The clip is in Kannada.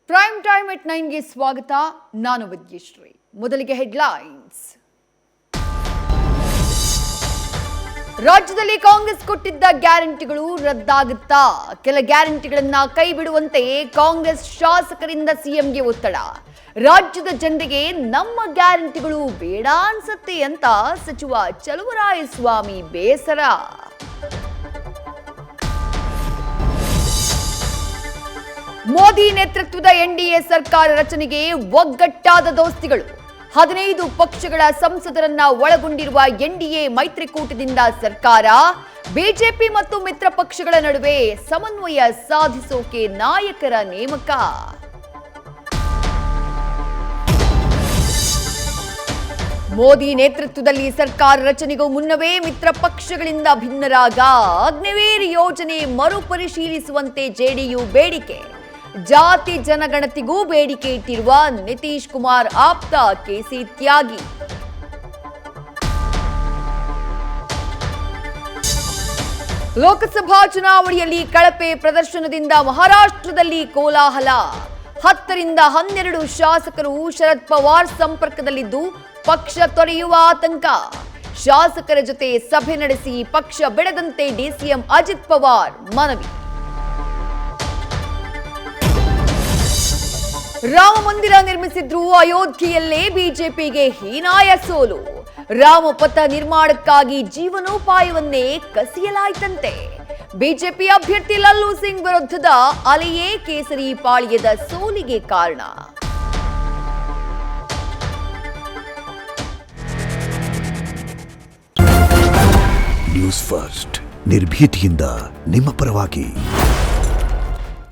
ಪ್ರೈಮ್ ಟೈಮ್ at 9ಗೆ ಸ್ವಾಗತ. ನಾನು ವಿದ್ಯಶ್ರೀ. ಮೊದಲಿಗೆ ಹೆಡ್ಲೈನ್ಸ್. ರಾಜ್ಯದಲ್ಲಿ ಕಾಂಗ್ರೆಸ್ ಕೊಟ್ಟಿದ್ದ ಗ್ಯಾರಂಟಿಗಳು ರದ್ದಾಗುತ್ತಾ? ಕೆಲ ಗ್ಯಾರಂಟಿಗಳನ್ನ ಕೈ ಬಿಡುವಂತೆ ಕಾಂಗ್ರೆಸ್ ಶಾಸಕರಿಂದ ಸಿಎಂಗೆ ಒತ್ತಡ. ರಾಜ್ಯದ ಜನರಿಗೆ ನಮ್ಮ ಗ್ಯಾರಂಟಿಗಳು ಬೇಡ ಅನ್ಸತ್ತೆ ಅಂತ ಸಚಿವ ಚಲುವರಾಯಸ್ವಾಮಿ ಬೇಸರ. ಮೋದಿ ನೇತೃತ್ವದ ಎನ್ಡಿಎ ಸರ್ಕಾರ ರಚನೆಗೆ ಒಗ್ಗಟ್ಟಾದ ದೋಸ್ತಿಗಳು. 15 ಪಕ್ಷಗಳ ಸಂಸದರನ್ನ ಒಳಗೊಂಡಿರುವ ಎನ್ಡಿಎ ಮೈತ್ರಿಕೂಟದಿಂದ ಸರ್ಕಾರ, ಬಿಜೆಪಿ ಮತ್ತು ಮಿತ್ರ ಪಕ್ಷಗಳ ನಡುವೆ ಸಮನ್ವಯ ಸಾಧಿಸೋಕೆ ನಾಯಕರ ನೇಮಕ. ಮೋದಿ ನೇತೃತ್ವದಲ್ಲಿ ಸರ್ಕಾರ ರಚನೆಗೂ ಮುನ್ನವೇ ಮಿತ್ರ ಪಕ್ಷಗಳಿಂದ ಭಿನ್ನರಾಗ ಅಗ್ನಿವೀರ್ ಯೋಜನೆ ಮರುಪರಿಶೀಲಿಸುವಂತೆ ಜೆಡಿಯು ಬೇಡಿಕೆ. ಜಾತಿ ಜನಗಣತಿಗೂ ಬೇಡಿಕೆ ಇಟ್ಟಿರುವ ನಿತೀಶ್ ಕುಮಾರ್ ಆಪ್ತ ಕೆಸಿ ತ್ಯಾಗಿ. ಲೋಕಸಭಾ ಚುನಾವಣೆಯಲ್ಲಿ ಕಳಪೆ ಪ್ರದರ್ಶನದಿಂದ ಮಹಾರಾಷ್ಟ್ರದಲ್ಲಿ ಕೋಲಾಹಲ. 10 ರಿಂದ 12 ಶಾಸಕರು ಶರದ್ ಪವಾರ್ ಸಂಪರ್ಕದಲ್ಲಿದ್ದು ಪಕ್ಷ ತೊರೆಯುವ ಆತಂಕ. ಶಾಸಕರ ಜೊತೆ ಸಭೆ ನಡೆಸಿ ಪಕ್ಷ ಬಿಡದಂತೆ ಡಿಸಿಎಂ ಅಜಿತ್ ಪವಾರ್ ಮನವಿ. ರಾಮ ಮಂದಿರ ನಿರ್ಮಿಸಿದ್ರು ಅಯೋಧ್ಯೆಯಲ್ಲೇ ಬಿಜೆಪಿಗೆ ಹೀನಾಯ ಸೋಲು. ರಾಮಪಥ ನಿರ್ಮಾಣಕ್ಕಾಗಿ ಜೀವನೋಪಾಯವನ್ನೇ ಕಸಿಯಲಾಯಿತಂತೆ. ಬಿಜೆಪಿ ಅಭ್ಯರ್ಥಿ ಲಲ್ಲೂ ಸಿಂಗ್ ವಿರುದ್ಧದ ಅಲೆಯೇ ಕೇಸರಿ ಪಾಳ್ಯದ ಸೋಲಿಗೆ ಕಾರಣ. ನ್ಯೂಸ್ ಫಸ್ಟ್ ನಿರ್ಭೀತಿಯಿಂದ ನಿಮ್ಮ ಪರವಾಗಿ.